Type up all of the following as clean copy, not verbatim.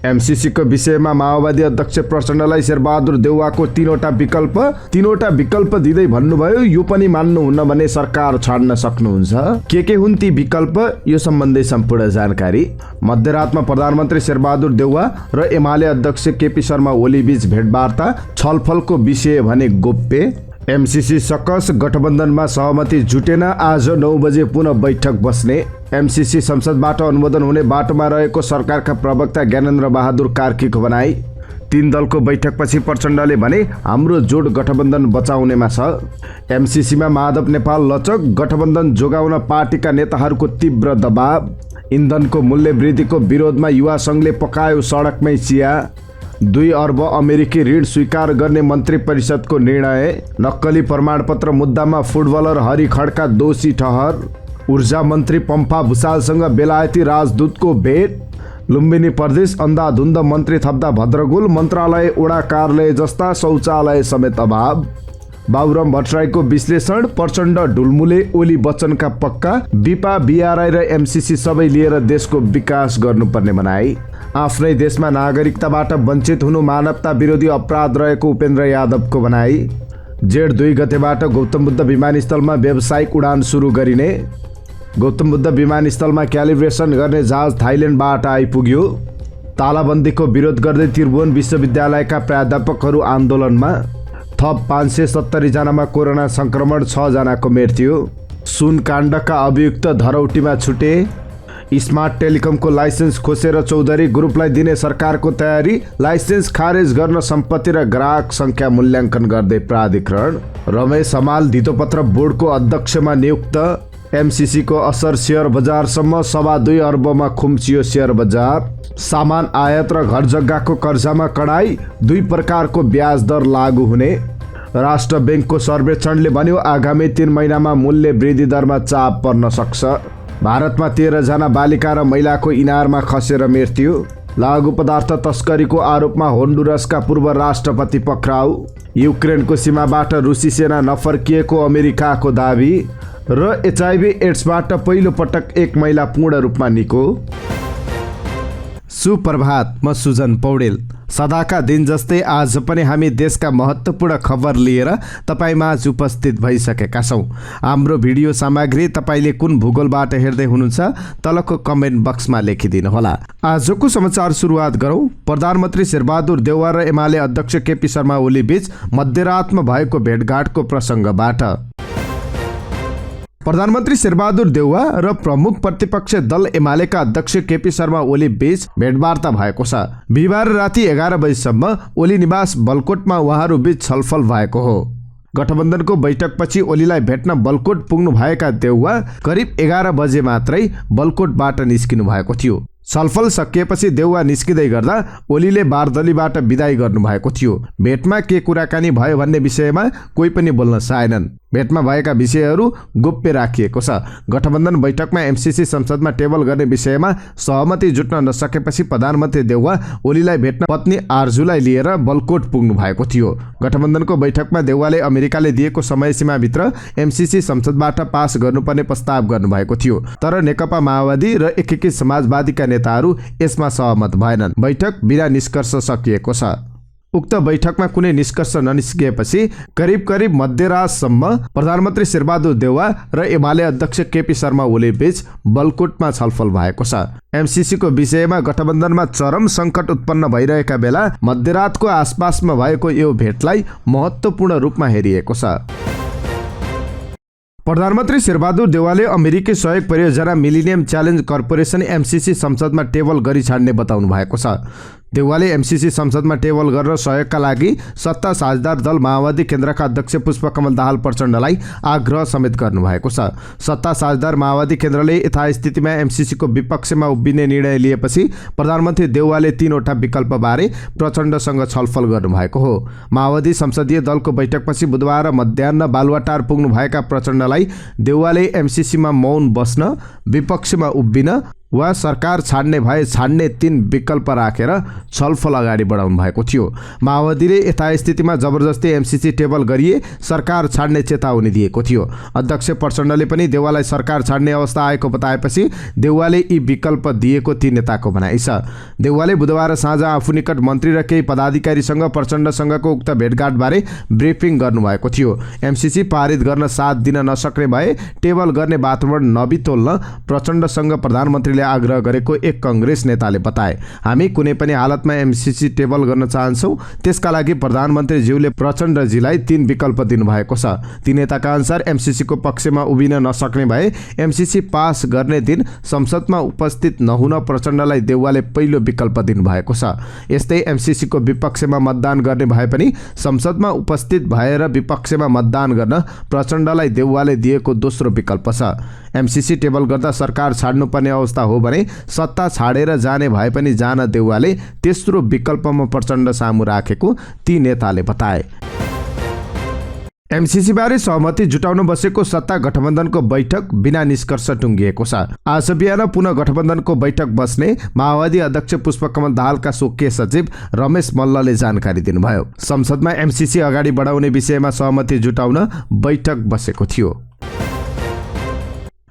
MCC को विषयमा माओवादी अध्यक्ष प्रचण्डलाई शेरबहादुर देउवाको तीनवटा विकल्प दिँदै भन्नुभयो यो पनि मान्नुहुन्न भने सरकार छाड्न सक्नुहुन्छ। के हुन् ती विकल्प, यो सम्बन्धी सम्पूर्ण जानकारी। मध्यरातमा प्रधानमन्त्री शेरबहादुर देउवा र एमाले अध्यक्ष केपी शर्मा ओली बीच भेटवार्ता, छलफलको विषय भने गोप्य। एमसीसी सकस गठबन्धनमा सहमति जुटेन, आज 9 बजे पुनः बैठक बस्ने। एमसीसी संसदबाट अनुमोदन हुने बाटोमा रहेको सरकारका प्रवक्ता ज्ञानेन्द्र बहादुर कार्कीको भनाई। 3 दलको बैठकपछि प्रचण्डले भने हाम्रो जोड गठबन्धन बचाउनेमा छ। एमसीसीमा माधव नेपाल लचक, गठबन्धन जोगाउन पार्टीका नेताहरूको तीव्र दबाव। इन्धनको मूल्य वृद्धिको विरोधमा युवा सङ्घले पकायो सडकमै चिया। 2 अर्ब अमेरिकी ऋण स्वीकार गर्ने मन्त्री परिषदको निर्णय। नक्कली प्रमाणपत्र मुद्दामा फुटबलर हरि खड्का दोषी ठहर। ऊर्जा मन्त्री पम्फा भुसालसँग बेलायती राजदूतको भेट। लुम्बिनी प्रदेश अन्धाधुन्द मन्त्री थप्दा भद्रगोल, मन्त्रालय ओडा कार्यालय जस्ता शौचालय समेत अभाव। बाबुराम भट्टराईको विश्लेषण, प्रचण्ड ढुलमुले ओली बच्चनका पक्का। विपा बीआरआई र एमसीसी सबै लिएर देशको विकास गर्नुपर्ने भनाई। आफ्नै देशमा नागरिकताबाट वञ्चित हुनु मानवता विरोधी अपराध रहेको उपेन्द्र यादवको भनाई। जेठ 2 गतेबाट गौतम बुद्ध विमानस्थलमा व्यावसायिक उडान सुरु गरिने। गौतम बुद्ध विमानस्थलमा क्यालिब्रेसन गर्ने जहाज थाइल्यान्डबाट आइपुग्यो। तालाबन्दीको विरोध गर्दै त्रिभुवन विश्वविद्यालयका प्राध्यापकहरू आन्दोलनमा। थप 570 जनामा कोरोना संक्रमण, 6 जनाको मृत्यु। सुन काण्डका अभियुक्त धरौटीमा छुटे। स्मार्ट टेलिकमको लाइसेन्स खोसेर चौधरी ग्रुपलाई दिने सरकारको तयारी। लाइसेन्स खारेज गर्न सम्पत्ति र ग्राहक संख्या मूल्याङ्कन गर्दै प्राधिकरण। रमेश हमाल धितोपत्र बोर्डको अध्यक्षमा नियुक्त। एमसीसी को असर शेयर बजारसम्म 2.25 अर्बमा खुम्चियो शेयर बजार। सामान आयात र घर जग्गाको कर्जामा कडाई, 2 प्रकारको ब्याज दर लागू हुने। राष्ट्र बैंकको सर्वेक्षणले भन्यो आगामी 3 महिनामा मूल्य वृद्धि दरमा चाप पर्न सक्छ। भारतमा 13 जना बालिका र महिलाको इनारमा खसेर मृत्यु। लागू पदार्थ तस्करीको आरोपमा होन्डुरसका पूर्व राष्ट्रपति पक्राउ। युक्रेनको सीमाबाट रुसी सेना नफर्किएको अमेरिकाको दाबी। र एचआईभी एड्सबाट पहिलो पटक 1 महिला पूर्ण रूपमा निको। सुप्रभात, म सुजन पौडेल। सदाका दिन जस्तै आज पनि हामी देशका महत्त्वपूर्ण खबर लिएर तपाईमाझ उपस्थित भइसकेका छौँ। हाम्रो भिडियो सामग्री तपाईले कुन भूगोलबाट हेर्दै हुनुहुन्छ तलको कमेन्ट बक्समा लेखिदिनुहोला। आजको समाचार सुरुवात गरौँ। प्रधानमन्त्री शेरबहादुर देउवा र एमाले अध्यक्ष केपी शर्मा ओली बीच मध्यरातमा भएको भेटघाटको प्रसङ्गबाट। प्रधानमन्त्री शेरबहादुर देउवा र प्रमुख प्रतिपक्ष दल एमालेका अध्यक्ष केपी शर्मा ओली बीच भेटवार्ता भएको छ। बिहिबार राति 11 बजेसम्म ओली निवास बलकोटमा उहाँहरू बीच छलफल भएको हो। गठबन्धनको बैठकपछि ओलीलाई भेट्न बलकोट पुग्नु भएका देउवा करिब 11 बजे मात्रै बलकोटबाट निस्किनु भएको थियो। छलफल सकिएपछि देउवा निस्किँदै गर्दा ओलीले बारदलीबाट बिदाई गर्नुभएको थियो। भेटमा के कुराकानी भयो भन्ने विषयमा कोही पनि बोल्न चाहेनन्। भेटमा भएका विषयहरू गोप्य राखिएको छ। गठबन्धन बैठकमा एमसीसी संसदमा टेबल गर्ने विषयमा सहमति जुट्न नसकेपछि प्रधानमन्त्री देउवा ओलीलाई भेट्न पत्नी आर्जुलाई लिएर बलकोट पुग्नु भएको थियो। गठबन्धनको बैठकमा देउवाले अमेरिकाले दिएको समय सीमाभित्र एमसीसी संसदबाट पास गर्नुपर्ने प्रस्ताव गर्नुभएको थियो। तर नेकपा माओवादी र एकीकृत समाजवादीका नेताहरू यसमा सहमत भएनन्। बैठक बिना निष्कर्ष सकिएको छ। उक्त बैठकमा कुनै निष्कर्ष ननिस्किएपछि करिब मध्यरातसम्म प्रधानमन्त्री शेरबहादुर देउवा र एमाले अध्यक्ष केपी शर्मा ओली बीच बलकोटमा छलफल भएको छ। एमसीसीको विषयमा गठबन्धनमा चरम सङ्कट उत्पन्न भइरहेका बेला मध्यरातको आसपासमा भएको यो भेटलाई महत्त्वपूर्ण रूपमा हेरिएको छ। प्रधानमन्त्री शेरबहादुर देउवाले अमेरिकी सहयोग परियोजना मिलेनियम च्यालेन्ज कर्पोरेसन एमसीसी संसदमा टेबल गरी छाड्ने बताउनु भएको छ। देउवाले एमसीसी संसदमा टेबल गरेर सहयोगका लागि सत्ता साझेदार दल माओवादी केन्द्रका अध्यक्ष पुष्पकमल दाहाल प्रचण्डलाई आग्रह समेत गर्नुभएको छ। सत्ता साझेदार माओवादी केन्द्रले यथास्थितिमा एमसीसीको विपक्षमा उभिने निर्णय लिएपछि प्रधानमन्त्री देउवाले 3वटा विकल्पबारे प्रचण्डसँग छलफल गर्नुभएको हो। माओवादी संसदीय दलको बैठकपछि बुधबार मध्याह्न बालुवाटार पुग्नुभएका प्रचण्डलाई देउवाले एमसीसीमा मौन बस्न, विपक्षमा उभिन वा सरकार छाड्ने भए छाड्ने 3 विकल्प राखेर छलफल अगाडि बढाउनु भएको थियो। माओवादीले यथास्थितिमा जबरजस्ती एमसीसी टेबल गरिए सरकार छाड्ने चेतावनी दिएको थियो। अध्यक्ष प्रचण्डले पनि देउवालाई सरकार छाड्ने अवस्था आएको बताएपछि देउवाले यी विकल्प दिएको ती नेताको भनाइ छ। देउवाले बुधबार साँझ आफू निकट मन्त्री र केही पदाधिकारीसँग प्रचण्डसँगको उक्त भेटघाटबारे ब्रिफिङ गर्नुभएको थियो। एमसीसी पारित गर्न साथ दिन नसक्ने भए टेबल गर्ने वातावरण नबितोल्न प्रचण्डसँग प्रधानमन्त्रीले आग्रह गरेको एक कांग्रेस नेताले बताए। हामी कुनै पनि हालतमा एमसीसी टेबल गर्न चाहन्छौँ, त्यसका लागि प्रधानमन्त्रीज्यूले प्रचण्डजीलाई 3 विकल्प दिनुभएको छ। ती नेताका अनुसार एमसीसीको पक्षमा उभिन नसक्ने भए एमसीसी पास गर्ने दिन संसदमा उपस्थित नहुन प्रचण्डलाई देउवाले पहिलो विकल्प दिनुभएको छ। यस्तै एमसीसीको विपक्षमा मतदान गर्ने भए पनि संसदमा उपस्थित भएर विपक्षमा मतदान गर्न प्रचण्डलाई देउवाले दिएको दोस्रो विकल्प छ। एमसीसी टेबल गर्दा सरकार छाड्नुपर्ने अवस्था हो भने सत्ता छाडेर जाने भए पनि जान देउवाले तेस्रो विकल्पमा प्रचण्ड सामु राखेको ती नेताले बताए। एमसीसी बारे सहमति जुटाउन बसेको सत्ता गठबन्धनको बैठक बिना निष्कर्ष टुङ्गिएको छ। आज बिहान पुनः गठबन्धनको बैठक बस्ने माओवादी अध्यक्ष पुष्पकमल दाहालका स्वकीय सचिव रमेश मल्लले जानकारी दिनुभयो। संसदमा एमसीसी अगाडि बढाउने विषयमा सहमति जुटाउन बैठक बसेको थियो।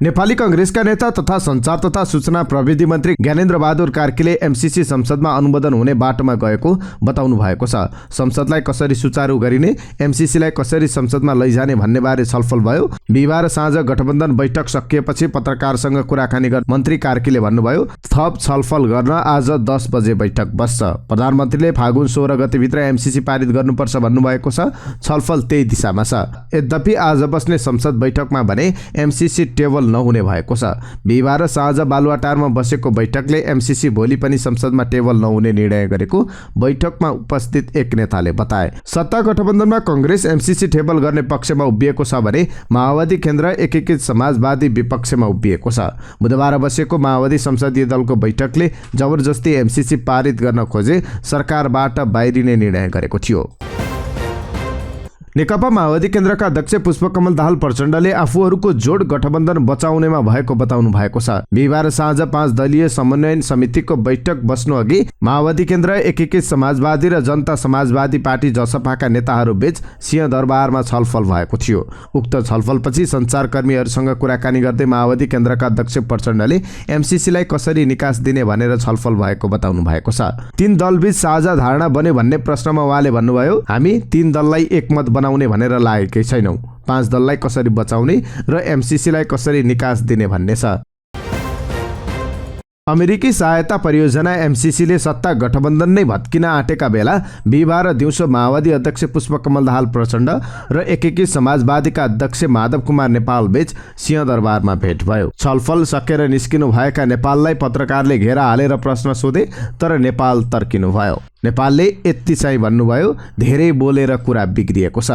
नेपाली कांग्रेसका नेता तथा संचार तथा सूचना प्रविधि मन्त्री ज्ञानेन्द्र बहादुर कार्कीले एमसीसी संसदमा अनुमोदन हुने बाटोमा गएको बताउनु भएको छ। संसदलाई कसरी सुचारू गरिने, एमसीसीलाई कसरी संसदमा लैजाने भन्ने बारे छलफल भयो। बिहिबार साँझ गठबन्धन बैठक सकिएपछि पत्रकारसँग कुराकानी गर्न मन्त्री कार्कीले भन्नुभयो, थप छलफल गर्न आज 10 बजे बैठक बस्छ। प्रधानमन्त्रीले फागुन 16 गतेभित्र एमसीसी पारित गर्नुपर्छ भन्नुभएको छ। छलफल त्यही दिशामा छ। यद्यपि आज बस्ने संसद बैठकमा भने एमसीसी टेबल नहुने भएको छ। बिहिबार साँझ बालुवाटारमा बसेको बैठकले एमसीसी भोलि पनि संसदमा टेबल नहुने निर्णय गरेको बैठकमा उपस्थित एक नेताले बताए। सत्ता गठबन्धनमा कांग्रेस एमसीसी टेबल गर्ने पक्षमा उभिएको छ भने माओवादी केन्द्र एकीकृत समाजवादी विपक्षमा उभिएको छ। बुधबार बसेको माओवादी संसदीय दलको बैठकले जबरजस्ती एमसीसी पारित गर्न खोजे सरकारबाट बाहिरिने निर्णय गरेको थियो। नेकपा माओवादी केन्द्रका अध्यक्ष पुष्पकमल दाहाल प्रचण्डले आफूहरूको जोड गठबन्धन बचाउनेमा भएको बताउनु भएको छ। बिहिबार साँझ 5 दलीय समन्वयन समितिको बैठक बस्नु अघि माओवादी केन्द्र एकीकृत समाजवादी र जनता समाजवादी पार्टी जसपाका नेताहरू बीच सिंहदरबारमा छलफल भएको थियो। उक्त छलफलपछि सञ्चारकर्मीहरूसँग कुराकानी गर्दै माओवादी केन्द्रका अध्यक्ष प्रचण्डले एमसीसीलाई कसरी निकास दिने भनेर छलफल भएको बताउनु भएको छ। 3 दलबीच साझा धारणा बन्यो भन्ने प्रश्नमा उहाँले भन्नुभयो, हामी 3 दललाई एकमत बनाउने भनेर लागेकै छैनौं। 5 दललाई कसरी बचाउने र एमसीसीलाई कसरी निकास दिने भन्ने छ। अमेरिकी सहायता परियोजना एमसीसीले सत्ता गठबन्धन नै भत्किन आँटेका बेला बिहिबार दिउँसो माओवादी अध्यक्ष पुष्पकमल दाहाल प्रचण्ड र एकीकृत समाजवादीका अध्यक्ष माधव कुमार नेपाल बीच सिंहदरबारमा भेट भयो। छलफल सकेर निस्किनु भएका नेपाललाई पत्रकारले घेरा हालेर प्रश्न सोधे, तर नेपाल तर्किनु भयो। नेपालले यति चाहिँ भन्नुभयो, धेरै बोलेर कुरा बिग्रिएको छ।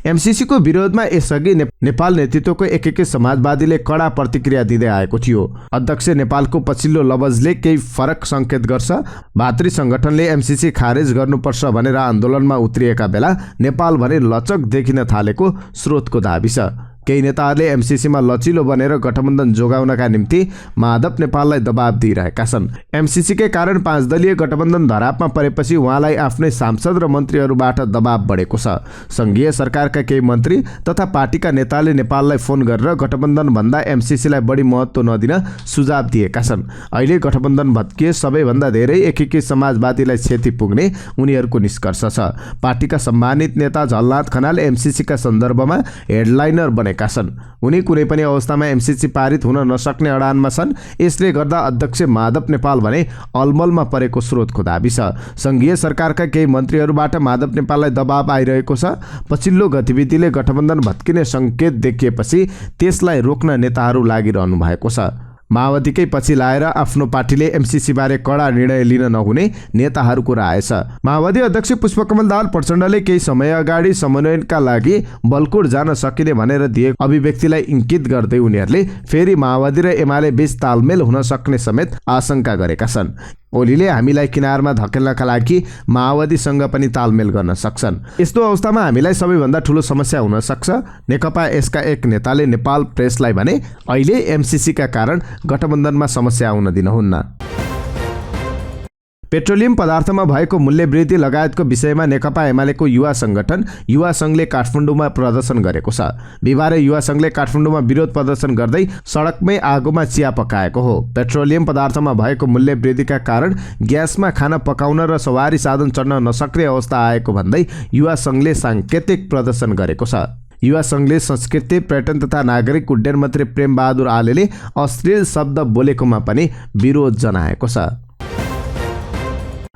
एमसीसीको विरोधमा यसअघि नेपाल नेतृत्वको एकीकृत समाजवादीले कडा प्रतिक्रिया दिँदै आएको थियो। अध्यक्ष नेपालको पछिल्लो लवजले केही फरक संकेत गर्छ। भातृ संगठनले एमसीसी खारेज गर्नुपर्छ भनेर आन्दोलनमा उत्रिएका बेला नेपाल भने लचक देखिन थालेको स्रोतको दाबी छ। केही नेताहरूले एमसीसीमा लचिलो बनेर गठबन्धन जोगाउनका निम्ति माधव नेपाललाई दबाब दिइरहेका छन्। एमसीसीकै कारण 5 दलीय गठबन्धन धरापमा परेपछि उहाँलाई आफ्नै सांसद र मन्त्रीहरूबाट दबाब बढेको छ। संघीय सरकारका केही मन्त्री तथा पार्टीका नेताले नेपाललाई फोन गरेर गठबन्धन भन्दा एमसीसीलाई बढी महत्त्व नदिन सुझाव दिएका छन्। अहिले गठबन्धन भत्किए सबैभन्दा धेरै एकीकृत समाजवादीलाई क्षति पुग्ने उनीहरूको निष्कर्ष छ। पार्टीका सम्मानित नेता झलनाथ खनाल एमसीसीका सन्दर्भमा हेडलाइनर बने उनी कुनै पनि अवस्थामा एमसीसी पारित हुन नसक्ने अडानमा छन्। यसले गर्दा अध्यक्ष माधव नेपाल भने अलमलमा परेको स्रोतको दाबी छ। संघीय सरकारका केही मन्त्रीहरूबाट माधव नेपाललाई दबाब आइरहेको छ। पछिल्लो गतिविधिले गठबन्धन भत्किने संकेत देखिएपछि त्यसलाई रोक्न नेताहरू लागिरहनु भएको छ। माओवादीकै पछि लाएर आफ्नो पार्टीले एमसीसी बारे कडा निर्णय लिन नहुने नेताहरूको राय छ। माओवादी अध्यक्ष पुष्पकमल दाहाल प्रचण्डले केही समय अगाडि समन्वयनका लागि बलकोट जान सकिने भनेर दिएको अभिव्यक्तिलाई इङ्कित गर्दै उनीहरूले फेरि माओवादी र एमाले बीच तालमेल हुन सक्ने समेत आशंका गरेका छन्। ओलीले हामीलाई किनारमा धकेल्नका लागि माओवादीसँग पनि तालमेल गर्न सक्छन्। यस्तो अवस्थामा हामीलाई सबैभन्दा ठूलो समस्या हुन सक्छ। नेकपा यसका एक नेताले नेपाल प्रेसलाई भने अहिले एमसीसीका कारण गठबन्धनमा समस्या आउन दिनुहुन्न। पेट्रोलियम पदार्थमा भएको मूल्य वृद्धि लगायतको विषयमा नेकपा एमालेको युवा संगठन युवा संघले काठमाडौँमा प्रदर्शन गरेको छ। बिहिबार युवा संघले काठमाडौँमा विरोध प्रदर्शन गर्दै सडकमै आगोमा चिया पकाएको हो। पेट्रोलियम पदार्थमा भएको मूल्य वृद्धिका कारण ग्यासमा खाना पकाउन र सवारी साधन चढ्न नसक्ने अवस्था आएको भन्दै युवा संघले सांकेतिक प्रदर्शन गरेको छ। युवा संघले संस्कृति पर्यटन तथा नागरिक उड्डयन मन्त्री प्रेमबहादुर आलेले अश्लील शब्द बोलेकोमा पनि विरोध जनाएको छ।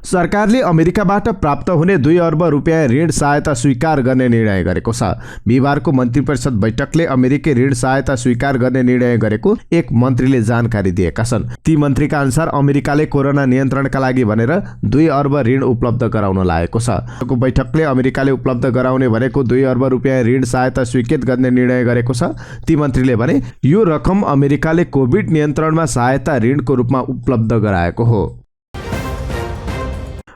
सरकारले अमेरिकाबाट प्राप्त हुने 2 अर्ब रुपियाँ ऋण सहायता स्वीकार गर्ने निर्णय गरेको छ। बिहिबारको मन्त्री परिषद बैठकले अमेरिकी ऋण सहायता स्वीकार गर्ने निर्णय गरेको एक मन्त्रीले जानकारी दिएका छन्। ती मन्त्रीका अनुसार अमेरिकाले कोरोना नियन्त्रणका लागि भनेर 2 अर्ब ऋण उपलब्ध गराउन लागेको छ। बैठकले अमेरिकाले उपलब्ध गराउने भनेको 2 अर्ब रुपियाँ ऋण सहायता स्वीकृत गर्ने निर्णय गरेको छ। ती मन्त्रीले भने यो रकम अमेरिकाले कोभिड नियन्त्रणमा सहायता ऋणको रूपमा उपलब्ध गराएको हो।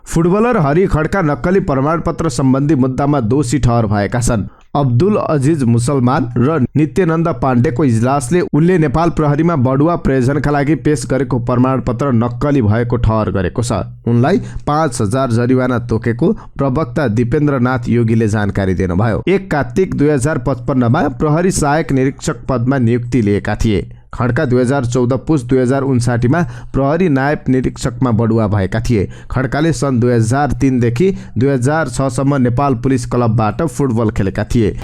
फुटबलर हरि खड्का नक्कली प्रमाणपत्र सम्बन्धी मुद्दामा दोषी ठहर भएका छन्। अब्दुल अजिज मुसलमान र नित्यानन्द पाण्डेको इजलासले उनले नेपाल प्रहरीमा बढुवा प्रयोजनका लागि पेश गरेको प्रमाणपत्र नक्कली भएको ठहर गरेको छ। उनलाई 5000 जरिवाना तोकेको प्रवक्ता दिपेन्द्रनाथ योगीले जानकारी दिनुभयो। 1 कार्तिक 2055 मा प्रहरी सहायक निरीक्षक पदमा नियुक्ति लिएका थिए। खड्का 2014 पुस 2059 मा प्रहरी नायब निरीक्षकमा बढुवा भएका थिए। खड्काले सन् 2003 देखि 2006 सम्म नेपाल पुलिस क्लबबाट फुटबल खेलेका थिए।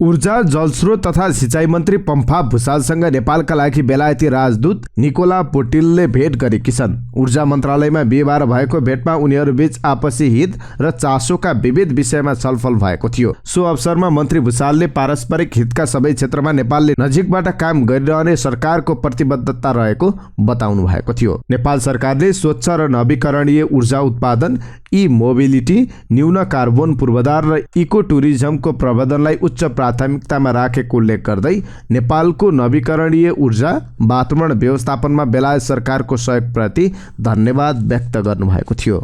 ऊर्जा जलस्रोत तथा सिंचाई मन्त्री पम्फा भुसालसँग नेपालका लागि बेलायती राजदूत निकोला पोटिलले भेट गरेकी छन्। ऊर्जा मन्त्रालयमा बिहिबार भएको भेटमा उनीहरूबीच आपसी हित र चासोका विविध विषयमा छलफल भएको थियो। सो अवसरमा मन्त्री भुसालले पारस्परिक हितका सबै क्षेत्रमा नेपालले नजिकबाट काम गरिरहने सरकारको प्रतिबद्धता रहेको बताउनु भएको थियो। नेपाल सरकारले स्वच्छ र नवीकरणीय ऊर्जा उत्पादन, ई मोबिलिटी, न्यून कार्बन पूर्वाधार र इको टुरिज्मको प्रबन्धनलाई उच्च प्राथमिकतामा राखेको उल्लेख गर्दै नेपालको नवीकरणीय ऊर्जा वातावरण व्यवस्थापनमा बेलायत सरकारको सहयोगप्रति धन्यवाद व्यक्त गर्नुभएको थियो।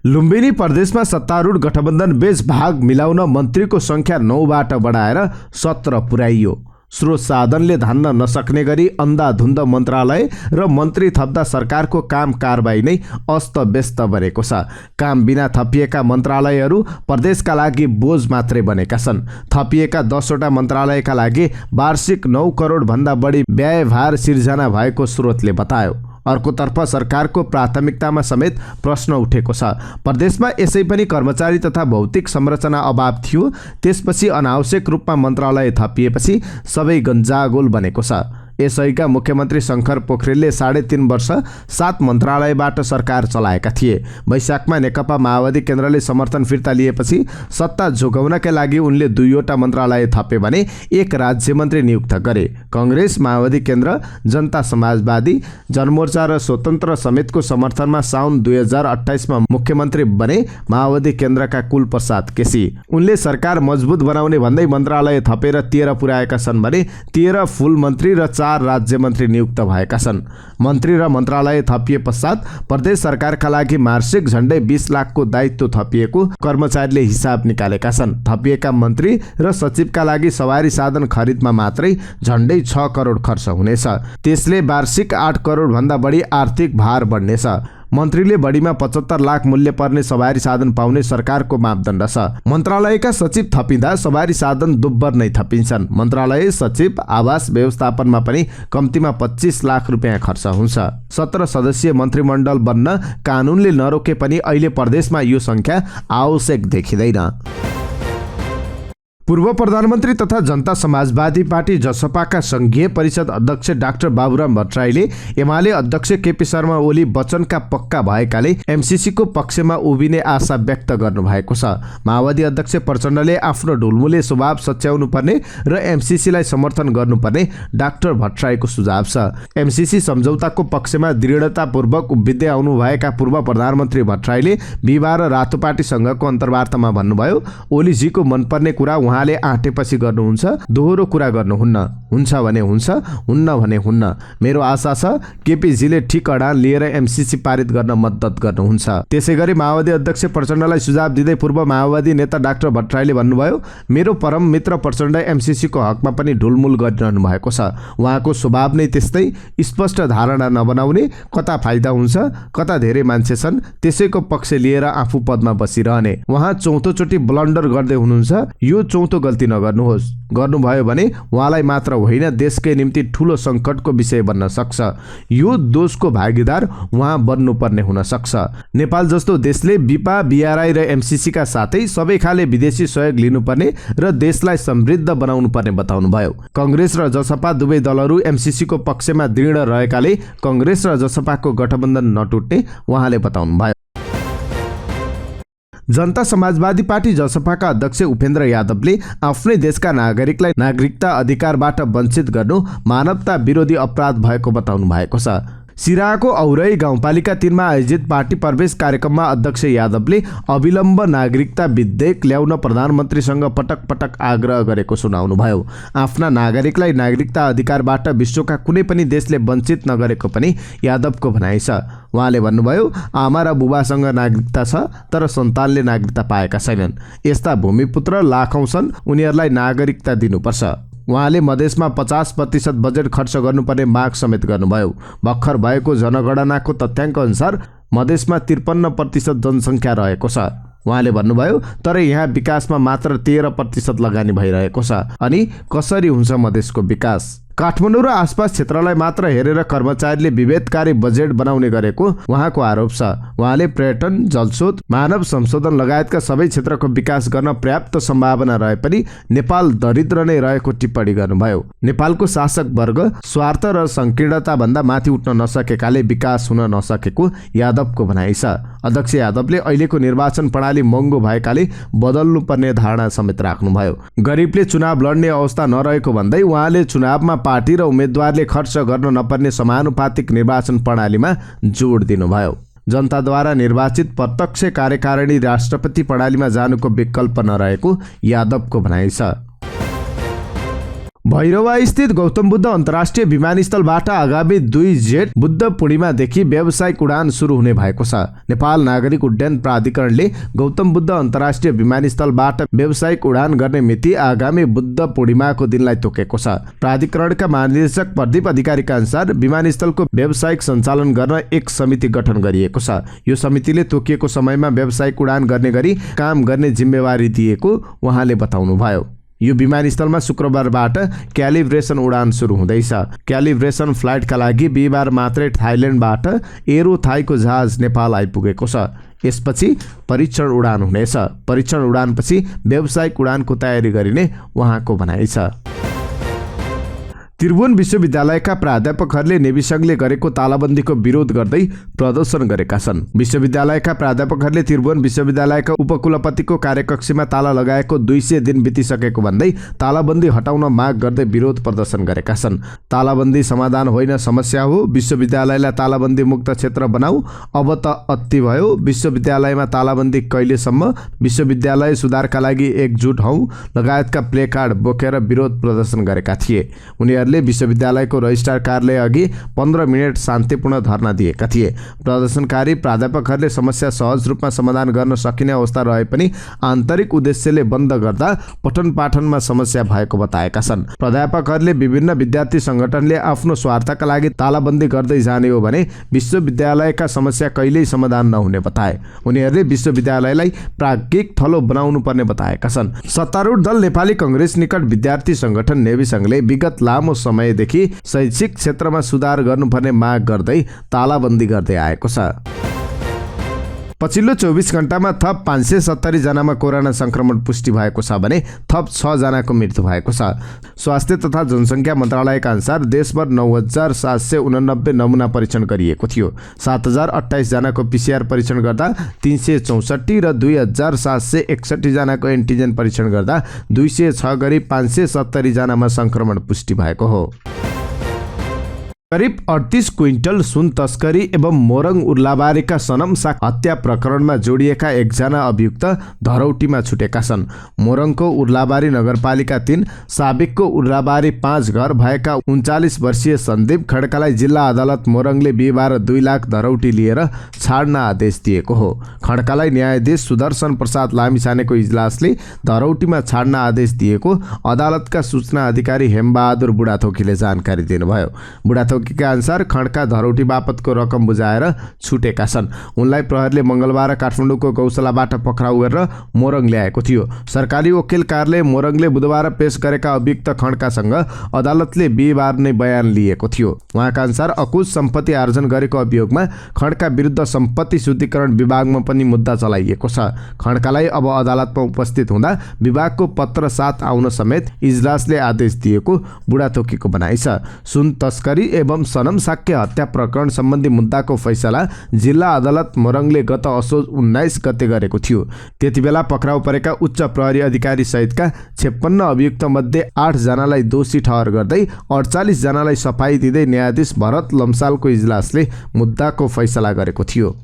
लुम्बिनी प्रदेशमा सत्तारूढ गठबन्धन बीच भाग मिलाउन मन्त्रीको संख्या 9 बाट बढाएर 17 पुर्याइयो। स्रोत साधनले धान्न नसक्ने गरी अन्धाधुन्ध मन्त्रालय र मन्त्री थप्दा सरकारको काम कारबाही नै अस्तव्यस्त बनेको छ। काम बिना थपिएका मन्त्रालयहरू प्रदेशका लागि बोझ मात्रै बनेका छन्। थपिएका 10 वटा मन्त्रालयका लागि वार्षिक 9 करोड भन्दा बढी व्ययभार सिर्जना भएको स्रोतले बतायो। अर्कोतर्फ सरकारको प्राथमिकतामा समेत प्रश्न उठेको छ। प्रदेशमा यसै पनि कर्मचारी तथा भौतिक संरचना अभाव थियो। त्यसपछि अनावश्यक रूपमा मन्त्रालय थपिएपछि सबै गन्जागोल बनेको छ। यसैका मुख्यमन्त्री शङ्कर पोखरेलले 3.5 वर्ष 7 मन्त्रालयबाट सरकार चलाएका थिए। वैशाखमा नेकपा माओवादी केन्द्रले समर्थन फिर्ता लिएपछि सत्ता जोगाउनका लागि उनले 2 वटा मन्त्रालय थपे भने 1 राज्यमन्त्री नियुक्त गरे। कांग्रेस, माओवादी केन्द्र, जनता समाजवादी, जनमोर्चा र स्वतन्त्र समेतको समर्थनमा साउन 2028 मा मुख्यमन्त्री बने माओवादी केन्द्रका कुलप्रसाद केसी। उनले सरकार मजबुत बनाउने भन्दै मन्त्रालय थपेर 13 पुर्याएका छन् भने 13 फुल मन्त्री र 4 राज्यमन्त्री नियुक्त भएका छन्। मन्त्री र मन्त्रालय थपिए पश्चात प्रदेश सरकारका लागि मासिक झण्डै 20 लाखको दायित्व थपिएको कर्मचारीले हिसाब निकालेका छन्। थपिएका मन्त्री र सचिवका लागि सवारी साधन खरिदमा मात्रै झण्डै 6 करोड खर्च हुनेछ। त्यसले वार्षिक 8 करोड भन्दा बढी आर्थिक भार बढ्नेछ। मन्त्रीले बढीमा 75 लाख मूल्य पर्ने सवारी साधन पाउने सरकारको मापदण्ड छ। मन्त्रालयका सचिव थपिँदा सवारी साधन दुब्बर नै थपिन्छन्। मन्त्रालय सचिव आवास व्यवस्थापनमा पनि कम्तीमा 25 लाख रुपियाँ खर्च हुन्छ। 17 सदस्यीय मन्त्रीमण्डल बन्न कानुनले नरोके पनि अहिले प्रदेशमा यो संख्या आवश्यक देखिँदैन। पूर्व प्रधानमन्त्री तथा जनता समाजवादी पार्टी जसपाका संघीय परिषद अध्यक्ष डाक्टर बाबुराम भट्टराईले एमाले अध्यक्ष केपी शर्मा ओली वचनका पक्का भएकाले एमसीसीको पक्षमा उभिने आशा व्यक्त गर्नुभएको छ। माओवादी अध्यक्ष प्रचण्डले आफ्नो ढुलमुले स्वभाव सच्याउनु पर्ने र एमसीसीलाई समर्थन गर्नुपर्ने डाक्टर भट्टराईको सुझाव छ। एमसीसी सम्झौताको पक्षमा दृढतापूर्वक उभिँदै आउनुभएका पूर्व प्रधानमन्त्री भट्टराईले बिहिबार रातोपाटी संघको अन्तर्वार्तामा भन्नुभयो, ओलीजीको मनपर्ने कुरा उहाँले आँटेपछि गर्नुहुन्छ, दोहोरो कुरा गर्नुहुन्न। हुन्छ भने हुन्छ, हुन्न भने हुन्न। मेरो आशा छ केपीजीले ठिक अडान लिएर एमसीसी पारित गर्न मद्दत गर्नुहुन्छ। त्यसैगरी माओवादी अध्यक्ष प्रचण्डलाई सुझाव दिँदै पूर्व माओवादी नेता डाक्टर भट्टराईले भन्नुभयो, मेरो परम मित्र प्रचण्ड एमसीसीको हकमा पनि ढुलमुल गरिरहनु भएको छ। उहाँको स्वभाव नै त्यस्तै, स्पष्ट धारणा नबनाउने, कता फाइदा हुन्छ कता धेरै मान्छे छन् त्यसैको पक्ष लिएर आफू पदमा बसिरहने। उहाँ चौथोचोटि ब्लन्डर गर्दै हुनुहुन्छ। यो चौथो गल्ती नगर्नुहोस्। गर्नुभयो भने उहाँलाई मात्र होइन देशकै निम्ति ठूलो संकटको विषय बन्न सक्छ। यो दोषको भागीदार उहाँ बन्नुपर्ने हुन सक्छ। नेपाल जस्तो देशले बिपा, बीआरआई र एमसीसी का साथै सबै खाले विदेशी सहयोग लिनुपर्ने र देशलाई समृद्ध बनाउनु पर्ने बताउनुभयो। कांग्रेस र जसपा दुवै दलहरू एमसीसी को पक्षमा दृढ रहेकाले कांग्रेस र जसपाको गठबन्धन नटुट्ने उहाँले बताउनुभयो। जनता समाजवादी पार्टी जसपाका अध्यक्ष उपेन्द्र यादवले आफ्नै देशका नागरिकलाई नागरिकता अधिकारबाट वञ्चित गर्नु मानवता विरोधी अपराध भएको बताउनु भएको छ। सिराहाको औरई गाउँपालिका 3 मा आयोजित पार्टी प्रवेश कार्यक्रममा अध्यक्ष यादवले अविलम्ब नागरिकता विधेयक ल्याउन प्रधानमन्त्रीसँग पटक पटक आग्रह गरेको सुनाउनुभयो। आफ्ना नागरिकलाई नागरिकता अधिकारबाट विश्वका कुनै पनि देशले वञ्चित नगरेको पनि यादवको भनाइ छ। उहाँले भन्नुभयो, आमा र बुबासँग नागरिकता छ तर सन्तानले नागरिकता पाएका छैनन्। यस्ता भूमिपुत्र लाखौं छन्, उनीहरूलाई नागरिकता दिनुपर्छ। उहाँले मधेसमा 50% बजेट खर्च गर्नुपर्ने माग समेत गर्नुभयो। भर्खर भएको जनगणनाको तथ्याङ्क अनुसार मधेसमा 53% जनसङ्ख्या रहेको छ। उहाँले भन्नुभयो, तर यहाँ विकासमा मात्र 13% लगानी भइरहेको छ। अनि कसरी हुन्छ मधेसको विकास? काठमाडौँ र आसपास क्षेत्रलाई मात्र हेरेर कर्मचारीले विभेदकारी बजेट बनाउने गरेको उहाँको आरोप छ। उहाँले पर्यटन, जलस्रोत, मानव संशोधन लगायतका सबै क्षेत्रको विकास गर्न पर्याप्त सम्भावना रहे पनि नेपाल दरिद्र नै रहेको टिप्पणी गर्नुभयो। नेपालको शासक वर्ग स्वार्थ र संकीर्णता भन्दा माथि उठ्न नसकेकाले विकास हुन नसकेको यादवको भनाइ छ। अध्यक्ष यादवले अहिलेको निर्वाचन प्रणाली महँगो भएकाले बदल्नुपर्ने धारणा समेत राख्नुभयो। गरिबले चुनाव लड्ने अवस्था नरहेको भन्दै उहाँले चुनावमा पार्टी र उम्मेदवारले खर्च गर्न नपर्ने समानुपातिक निर्वाचन प्रणालीमा जोड दिनुभयो। जनताद्वारा निर्वाचित प्रत्यक्ष कार्यकारिणी राष्ट्रपति प्रणालीमा जानुको विकल्प नरहेको यादवको भनाइ छ। भैरवा स्थित गौतम बुद्ध अन्तर्राष्ट्रिय विमानस्थलबाट आगामी 2 जेठ बुद्ध पूर्णिमादेखि व्यावसायिक उडान सुरु हुने भएको छ। नेपाल नागरिक उड्डयन प्राधिकरणले गौतम बुद्ध अन्तर्राष्ट्रिय विमानस्थलबाट व्यावसायिक उडान गर्ने मिति आगामी बुद्ध पूर्णिमाको दिनलाई तोकेको छ। प्राधिकरणका महानिदेशक प्रदीप अधिकारीका अनुसार विमानस्थलको व्यावसायिक सञ्चालन गर्न एक समिति गठन गरिएको छ। यो समितिले तोकिएको समयमा व्यावसायिक उडान गर्ने गरी काम गर्ने जिम्मेवारी दिएको उहाँले बताउनुभयो। यो विमानस्थलमा शुक्रबारबाट क्यालिब्रेसन उडान सुरु हुँदैछ। क्यालिब्रेसन फ्लाइटका लागि बिहिबार मात्रै थाइल्यान्डबाट एरो थाईको जहाज नेपाल आइपुगेको छ। यसपछि परीक्षण उडान हुनेछ। परीक्षण उडानपछि व्यावसायिक उडानको तयारी गरिने उहाँको भनाइ छ। त्रिभुवन विश्वविद्यालयका प्राध्यापकहरूले नेभी संघले गरेको तालाबन्दीको विरोध गर्दै प्रदर्शन गरेका छन्। विश्वविद्यालयका प्राध्यापकहरूले त्रिभुवन विश्वविद्यालयका उपकुलपतिको कार्यकक्षमा ताला लगाएको 200 दिन बितिसकेको भन्दै तालाबन्दी हटाउन माग गर्दै विरोध प्रदर्शन गरेका छन्। तालाबन्दी समाधान होइन, समस्या हो। विश्वविद्यालयलाई तालाबन्दी मुक्त क्षेत्र बनाऊ। अब त अति भयो। विश्वविद्यालयमा तालाबन्दी कहिलेसम्म? विश्वविद्यालय सुधारका लागि एकजुट हौ लगायतका प्ले कार्ड बोकेर विरोध प्रदर्शन गरेका थिए। उनीहरूले विश्वविद्यालयको रजिस्ट्रार कार्यालय अघि 15 मिनट शान्तिपूर्ण धरना दिएका थिए। प्रदर्शनकारी प्राध्यापकहरूले समस्या सहज रूपमा समाधान गर्न सकिने अवस्था रहे पनि आन्तरिक उद्देश्यले बन्द गर्दा पठन पाठनमा समस्या भएको बताएका छन्। प्राध्यापकहरूले विभिन्न विद्यार्थी संगठनले आफ्नो स्वार्थका लागि तालाबन्दी गर्दै जाने हो भने विश्वविद्यालयका समस्या कहिल्यै समाधान नहुने बताए। उनीहरूले विश्वविद्यालयलाई प्राज्ञिक थलो बनाउनु पर्ने बताएका छन्। सत्तारूढ दल नेपाली कांग्रेस निकट विद्यार्थी संगठन नेभी संघले विगत लामो समयदेखि शैक्षिक क्षेत्रमा सुधार गर्नुपर्ने माग गर्दै तालाबन्दी गर्दै आएको छ। पछिल्लो 24 घण्टामा थप 570 जनामा कोरोना संक्रमण पुष्टि भएको छ भने थप 6 जनाको मृत्यु भएको छ। स्वास्थ्य तथा जनसङ्ख्या मन्त्रालयका अनुसार देशभर 9789 नमुना परीक्षण गरिएको थियो। 7028 जनाको पीसीआर परीक्षण गर्दा 364 र 2761 जनाको एन्टिजेन परीक्षण गर्दा 206 गरी 570 जनामा संक्रमण पुष्टि भएको हो। करिब 38 क्विन्टल सुन तस्करी एवं मोरङ उर्लाबारीका सनम साक हत्या प्रकरणमा जोडिएका एकजना अभियुक्त धरौटीमा छुटेका छन्। मोरङको उर्लाबारी नगरपालिका 3 साबिकको उर्लाबारी 5 घर भएका 39 वर्षीय सन्दीप खड्कालाई जिल्ला अदालत मोरङले बिहिबार 2 लाख धरौटी लिएर छाड्न आदेश दिएको हो। खड्कालाई न्यायाधीश सुदर्शन प्रसाद लामिछानेको इजलासले धरौटीमा छाड्न आदेश दिएको अदालतका सूचना अधिकारी हेमबहादुर बुढाथोकीले जानकारी दिनुभयो। बुढाथोकीका अनुसार खड्का धरौटी बापतको रकम बुझाएर छुटेका छन्। उनलाई प्रहरीले मंगलबार काठमाडौँको गौशालाबाट पक्राउ गरेर मोरङ ल्याएको थियो। सरकारी वकिल कार्यालय मोरङले बुधबार पेश गरेका अभियुक्त खड्कासँग अदालतले बिहिबार नै बयान लिएको थियो। उहाँका अनुसार अकुज सम्पत्ति आर्जन गरेको अभियोगमा खड्का विरुद्ध सम्पत्ति शुद्धिकरण विभागमा पनि मुद्दा चलाइएको छ। खड्कालाई अब अदालतमा उपस्थित हुँदा विभागको पत्र साथ आउन समेत इजलासले आदेश दिएको बुढाथोकीको भनाइ छ। सुन तस्करी एवं सनम साक्य हत्या प्रकरण सम्बन्धी मुद्दाको फैसला जिल्ला अदालत मोरङले गत असोज 19 गते गरेको थियो। त्यतिबेला पक्राउ परेका उच्च प्रहरी अधिकारी सहितका 56 अभियुक्त मध्ये 8 जनालाई दोषी ठहर गर्दै 48 जनालाई सफाई दिँदै न्यायाधीश भरत लम्सालको इजलासले मुद्दाको फैसला गरेको थियो।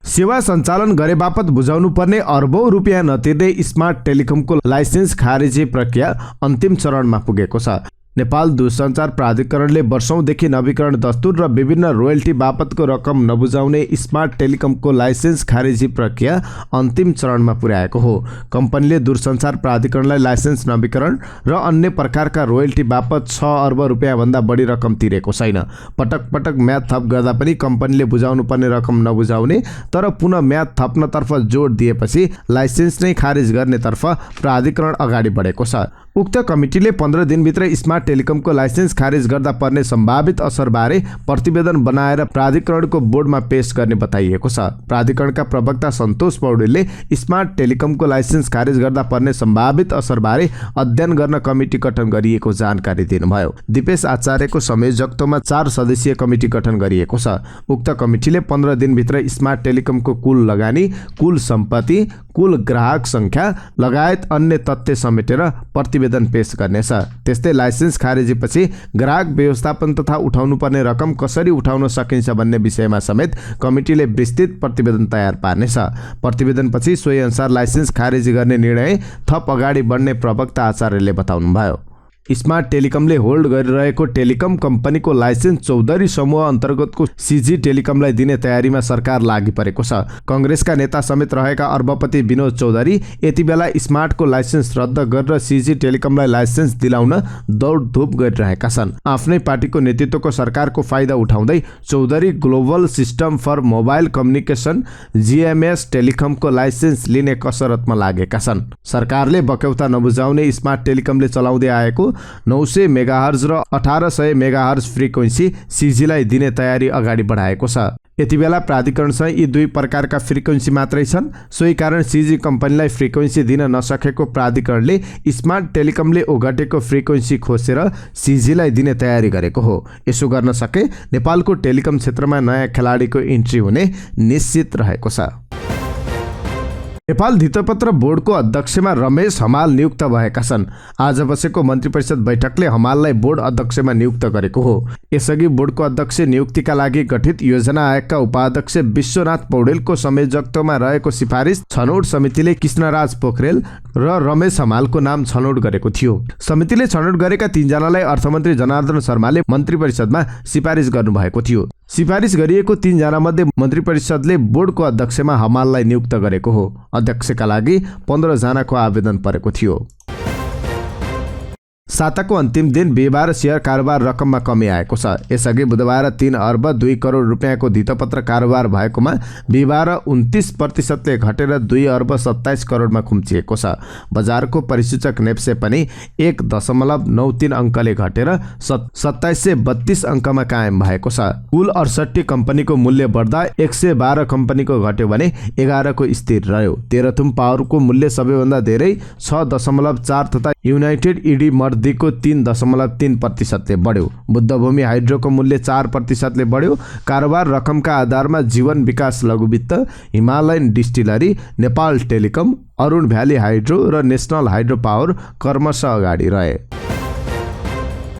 सेवा सञ्चालन गरे बापत बुझाउनु पर्ने अर्बौं रुपियाँ नतिर्दै स्मार्ट टेलिकमको लाइसेन्स खारेजी प्रक्रिया अन्तिम चरणमा पुगेको छ। नेपाल दूरसञ्चार प्राधिकरणले वर्षौंदेखि नवीकरण दस्तुर र विभिन्न रोयल्टी बापतको रकम नबुझाउने स्मार्ट टेलिकमको लाइसेन्स खारेजी प्रक्रिया अन्तिम चरणमा पुर्याएको हो। कम्पनीले दूरसञ्चार प्राधिकरणलाई लाइसेन्स नवीकरण र अन्य प्रकारका रोयल्टी बापत 6 अर्ब रुपियाँ भन्दा बढी रकम तिरेको छैन। पटक पटक म्याद थप गर्दा पनि कम्पनीले बुझाउनु पर्ने रकम नबुझाउने तर पुनः म्याद थप्नतर्फ जोड दिएपछि लाइसेन्स नै खारेज गर्नेतर्फ प्राधिकरण अगाडि बढेको छ। उक्त कमिटीले 15 दिनभित्र स्मार्ट टेलिकमको लाइसेन्स खारेज गर्दा पर्ने सम्भावित असरबारे प्रतिवेदन बनाएर प्राधिकरणको बोर्डमा पेश गर्ने बताइएको छ। प्राधिकरणका प्रवक्ता सन्तोष पौडेलले स्मार्ट टेलिकमको लाइसेन्स खारेज गर्दा पर्ने सम्भावित असरबारे अध्ययन गर्न कमिटी गठन गरिएको जानकारी दिनुभयो। दिपेश आचार्यको संयोजकत्वमा 4 सदस्यीय कमिटी गठन गरिएको छ। उक्त कमिटीले 15 दिनभित्र स्मार्ट टेलिकमको कुल लगानी, कुल सम्पत्ति, कुल ग्राहक संख्या लगायत अन्य तथ्य समेटेर प्रतिवेदन पेश गर्नेछ। त्यस्तै लाइसेन्स खारेजीपछि ग्राहक व्यवस्थापन तथा उठाउनु पर्ने रकम कसरी उठाउन सकिन्छ भन्ने विषयमा समेत कमिटीले विस्तृत प्रतिवेदन तयार पार्नेछ। प्रतिवेदनपछि सोही अनुसार लाइसेन्स खारेजी गर्ने निर्णय थप अगाडि बढ्ने प्रवक्ता आचार्यले बताउनुभयो। स्मार्ट टेलिकमले होल्ड गरिरहेको टेलिकम कम्पनीको लाइसेन्स चौधरी समूह अन्तर्गतको सिजी टेलिकमलाई दिने तयारीमा सरकार लागि परेको छ। कांग्रेसका नेता समेत रहेका अर्बपति विनोद चौधरी यति बेला स्मार्टको लाइसेन्स रद्द गरेर सिजी टेलिकमलाई लाइसेन्स दिलाउन दौडधुप गरिरहेका छन्। आफ्नै पार्टीको नेतृत्वको सरकारको फाइदा उठाउँदै Chaudhary global system for mobile communication GMS टेलिकमको लाइसेन्स लिने कसरतमा लागेका छन्। सरकारले बक्यौता नबुझाउने स्मार्ट टेलिकमले चलाउँदै आएको 900 मेगाहर्ज र 1800 मेगाहर्ज फ्रिक्वेन्सी सिजीलाई दिने तयारी अगाडि बढाएको छ। यति बेला प्राधिकरणसँग यी 2 प्रकारका फ्रिक्वेन्सी मात्रै छन्। सोही कारण सिजी कम्पनीलाई फ्रिक्वेन्सी दिन नसकेको प्राधिकरणले स्मार्ट टेलिकमले ओगटेको फ्रिक्वेन्सी खोसेर सिजीलाई दिने तयारी गरेको हो। यसो गर्न सके नेपालको टेलिकम क्षेत्रमा नयाँ खेलाडीको इन्ट्री हुने निश्चित रहेको छ। नेपाल धितोपत्र बोर्डको अध्यक्षमा रमेश हमाल नियुक्त भएका छन्। आज बसेको मन्त्री परिषद बैठकले हमाललाई बोर्ड अध्यक्षमा नियुक्त गरेको हो। यसअघि बोर्डको अध्यक्ष नियुक्तिका लागि गठित योजना आयोगका उपाध्यक्ष विश्वनाथ पौडेलको संयोजकत्वमा रहेको सिफारिस छनौट समितिले कृष्णराज पोखरेल र रमेश हमालको नाम छनौट गरेको थियो। समितिले छनौट गरेका 3 जनालाई अर्थमन्त्री जनार्दन शर्माले मन्त्री परिषदमा सिफारिस गर्नुभएको थियो। सिफारिस गरिएको 3 जना मध्ये मन्त्री परिषदले बोर्डको अध्यक्षमा हमाललाई नियुक्त गरेको हो। अध्यक्षका लागि 15 जनाको आवेदन परेको थियो। साताको अन्तिम दिन बिहिबार शेयर कारोबार रकममा कमी आएको छ। यसअघि बुधबार 3 अर्ब 2 करोड रुपियाँको धितोपत्र कारोबार भएकोमा बिहिबार 29% घटेर 2 अर्ब 27 करोडमा खुम्चिएको छ। बजारको परिसूचक नेप्से पनि 1.93 अङ्कले घटेर 2732 अङ्कमा कायम भएको छ। कुल 68 कम्पनीको मूल्य बढ्दा 112 कम्पनीको घट्यो भने 11 को स्थिर रह्यो। तेह्रथुम पावरको मूल्य सबैभन्दा धेरै 6.4 तथा युनाइटेड इडी मर्दीको 3.3% बढ्यो। बुद्धभूमि हाइड्रोको मूल्य 4% बढ्यो। कारोबार रकमका आधारमा जीवन विकास लघुवित्त, Himalayan distillery, Nepal telecom, Arun valley hydro र नेसनल हाइड्रो पावर क्रमशः अगाडि रहे।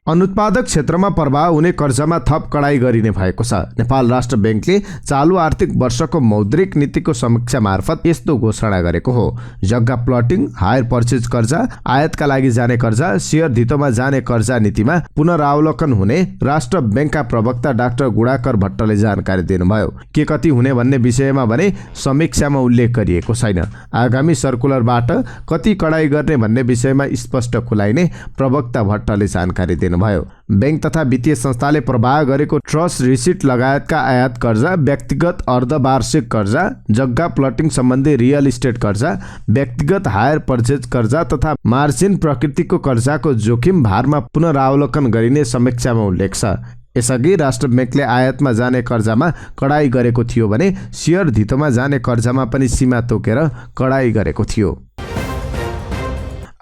अनुत्पादक क्षेत्रमा प्रभाव हुने कर्जामा थप कडाई गरिने भएको छ। नेपाल राष्ट्र बैंकले चालु आर्थिक वर्षको मौद्रिक नीतिको समीक्षा मार्फत यस्तो घोषणा गरेको हो। जग्गा प्लटिङ, हायर पर्चेज कर्जा, आयातका लागि जाने कर्जा, शेयर धितोमा जाने कर्जा नीतिमा पुनरावलोकन हुने राष्ट्र बैंकका प्रवक्ता डाक्टर गुडाकर भट्टले जानकारी दिनुभयो। के कति हुने भन्ने विषयमा भने समीक्षामा उल्लेख गरिएको छैन। आगामी सर्कुलरबाट कति कडाई गर्ने भन्ने विषयमा स्पष्ट खुलाइने प्रवक्ता भट्टले जानकारी दिनुभयो। बैंक तथा वित्तीय संस्थाले प्रवाह गरेको ट्रस्ट रिसिट लगायतका आयात कर्जा, व्यक्तिगत अर्धवार्षिक कर्जा, जग्गा प्लटिङ सम्बन्धी रियल इस्टेट कर्जा, व्यक्तिगत हायर पर्चेज कर्जा तथा मार्जिन प्रकृतिको कर्जाको जोखिम भारमा पुनरावलोकन गरिने समीक्षामा उल्लेख छ। यसअघि राष्ट्र बैंकले आयातमा जाने कर्जामा कडाई गरेको थियो भने शेयर धितोमा जाने कर्जामा पनि सीमा तोकेर कडाई गरेको थियो।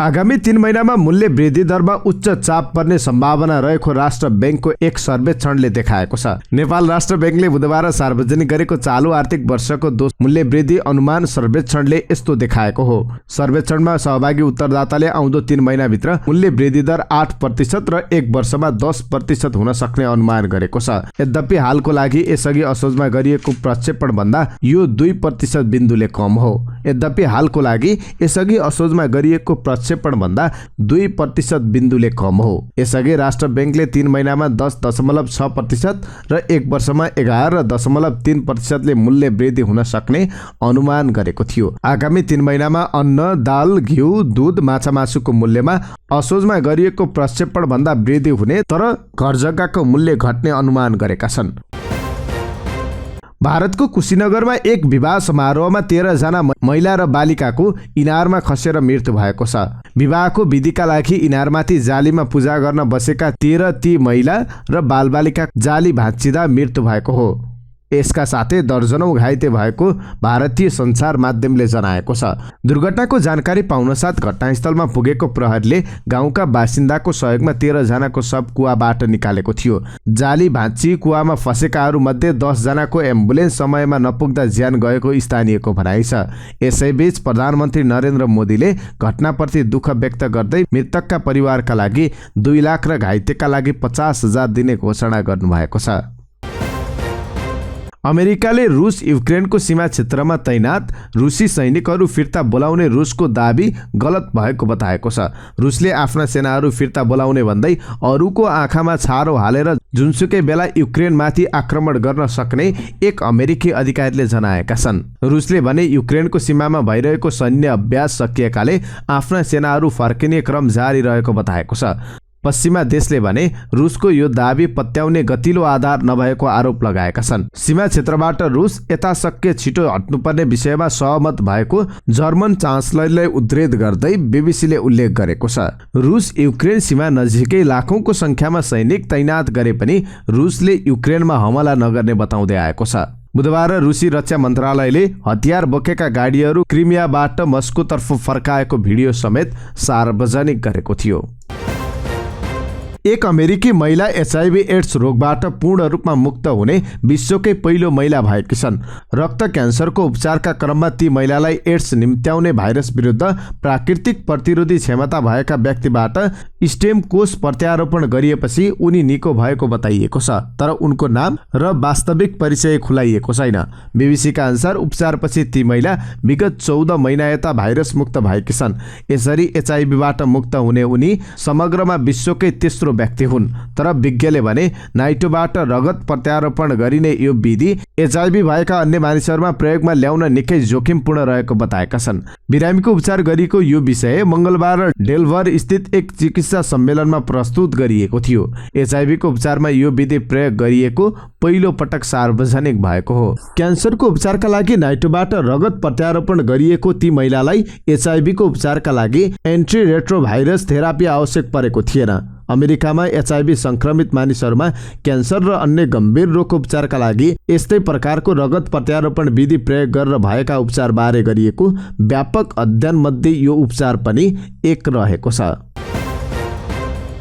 आगामी 3 महिनामा मूल्य वृद्धि दरमा उच्च चाप पर्ने सम्भावना रहेको राष्ट्र बैंकको एक सर्वेक्षणले देखाएको छ। नेपाल राष्ट्र बैंकले बुधबार सार्वजनिक गरेको चालु आर्थिक वर्षको मूल्य वृद्धि अनुमान सर्वेक्षणले यस्तो देखाएको हो। सर्वेक्षणमा सहभागी उत्तरदाताले आउँदो 3 महिनाभित्र मूल्य वृद्धि दर 8% र 1 वर्षमा 10% हुन सक्ने अनुमान गरेको छ। यद्यपि हालको लागि यसअघि असोजमा गरिएको प्रक्षेपण भन्दा यो 2% बिन्दुले कम हो। यद्यपि हालको लागि यसअघि असोजमा गरिएको प्रक्षेपण भन्दा 2% बिन्दुले कम हो। यसअघि राष्ट्र बैंकले 3 महिनामा 10.6% र 1 वर्षमा 11.3% ले मूल्य वृद्धि हुन सक्ने अनुमान गरेको थियो। आगामी 3 महिनामा अन्न, दाल, घिउ, दूध, माछा मासुको मूल्यमा असोजमा गरिएको प्रक्षेपण भन्दा वृद्धि हुने तर घर जग्गाको मूल्य घट्ने अनुमान गरेका छन्। भारतको कुशीनगरमा एक विवाह समारोहमा 13 जना महिला र बालिकाको इनारमा खसेर मृत्यु भएको छ। विवाहको विधिका लागि इनारमाथि जालीमा पूजा गर्न बसेका 13 ती महिला र बालबालिका जाली भाँचिँदा मृत्यु भएको हो। यसका साथै दर्जनौं घाइते भएको भारतीय सञ्चार माध्यमले जनाएको छ। दुर्घटनाको जानकारी पाउनसाथ घटनास्थलमा पुगेको प्रहरीले गाउँका बासिन्दाको सहयोगमा 13 जनाको शव कुवाबाट निकालेको थियो। जाली भाँची कुवामा फसेकाहरू मध्ये 10 जनाको एम्बुलेन्स समयमा नपुग्दा ज्यान गएको स्थानीयको भनाइ छ। यसैबीच प्रधानमन्त्री नरेन्द्र मोदीले घटनाप्रति दुःख व्यक्त गर्दै मृतकका परिवारका लागि 2 लाख र घाइतेका लागि 50,000 दिने घोषणा गर्नुभएको छ। अमेरिकाले रुस युक्रेनको सीमा क्षेत्रमा तैनात रुसी सैनिकहरू फिर्ता बोलाउने रुसको दाबी गलत भएको बताएको छ। रुसले आफ्ना सेनाहरू फिर्ता बोलाउने भन्दै अरूको आँखामा छारो हालेर जुनसुकै बेला युक्रेनमाथि आक्रमण गर्न सक्ने एक अमेरिकी अधिकारीले जनाएका छन्। रुसले भने युक्रेनको सीमामा भइरहेको सैन्य अभ्यास सकिएकाले आफ्ना सेनाहरू फर्किने क्रम जारी रहेको बताएको छ। पश्चिमा देशले भने रुसको यो दाबी पत्याउने गतिलो आधार नभएको आरोप लगाएका छन्। सीमा क्षेत्रबाट रुस यथाशक्य छिटो हट्नुपर्ने विषयमा सहमत भएको जर्मन चान्सलरले उद्धृत गर्दै बीबीसीले उल्लेख गरेको छ। रुस युक्रेन सीमा नजिकै लाखौंको संख्यामा सैनिक तैनात गरे पनि रुसले युक्रेनमा हमला नगर्ने बताउँदै आएको छ। बुधबार रुसी रक्षा मन्त्रालयले हतियार बोकेका गाडीहरू क्रिमियाबाट मस्कोतर्फ फर्काएको भिडियो समेत सार्वजनिक गरेको थियो। एक अमेरिकी महिला एचआईभी एड्स रोगबाट पूर्ण रूपमा मुक्त हुने विश्वकै पहिलो महिला भएकी छन्। रक्त क्यान्सरको उपचारका क्रममा ती महिलालाई एड्स निम्त्याउने भाइरस विरुद्ध प्राकृतिक प्रतिरोधी क्षमता भएका व्यक्तिबाट स्टेम कोष प्रत्यारोपण गरिएपछि उनी निको भएको बताइएको छ, तर उनको नाम र वास्तविक परिचय खुलाइएको छैन। बीबीसीका अनुसार उपचारपछि ती महिला विगत 14 महिना यता भाइरस मुक्त भएकी छन्। यसरी एचआईभीबाट मुक्त हुने उनी समग्रमा विश्वकै तेस्रो व्यक्ति हुन्। तर विज्ञले भने नाइटोबाट रगत प्रत्यारोपण गरिने यो विधि एचआईभी भएका अन्य मानिसहरूमा प्रयोगमा ल्याउन निकै जोखिमपूर्ण रहेको बताएका छन्। बिरामीको उपचार गरिएको यो विषय मंगलबार डेल्भर स्थित एक चिकित्सा सम्मेलनमा प्रस्तुत गरिएको थियो। एचआईभीको उपचारमा यो विधि प्रयोग गरिएको पहिलो पटक सार्वजनिक भएको हो। क्यान्सरको उपचारका लागि नाइटोबाट रगत प्रत्यारोपण गरिएको ती महिलालाई एचआईभीको उपचारका लागि एन्टी रेट्रोभाइरस थेरापी आवश्यक परेको थिएन। अमेरिकामा एचआईभी संक्रमित मानिसहरूमा क्यान्सर र अन्य गम्भीर रोगको उपचारका लागि यस्तै प्रकारको रगत प्रत्यारोपण विधि प्रयोग गरेर भएका उपचार बारे गरिएको व्यापक अध्ययन मध्ये यो उपचार पनि एक रहेको छ।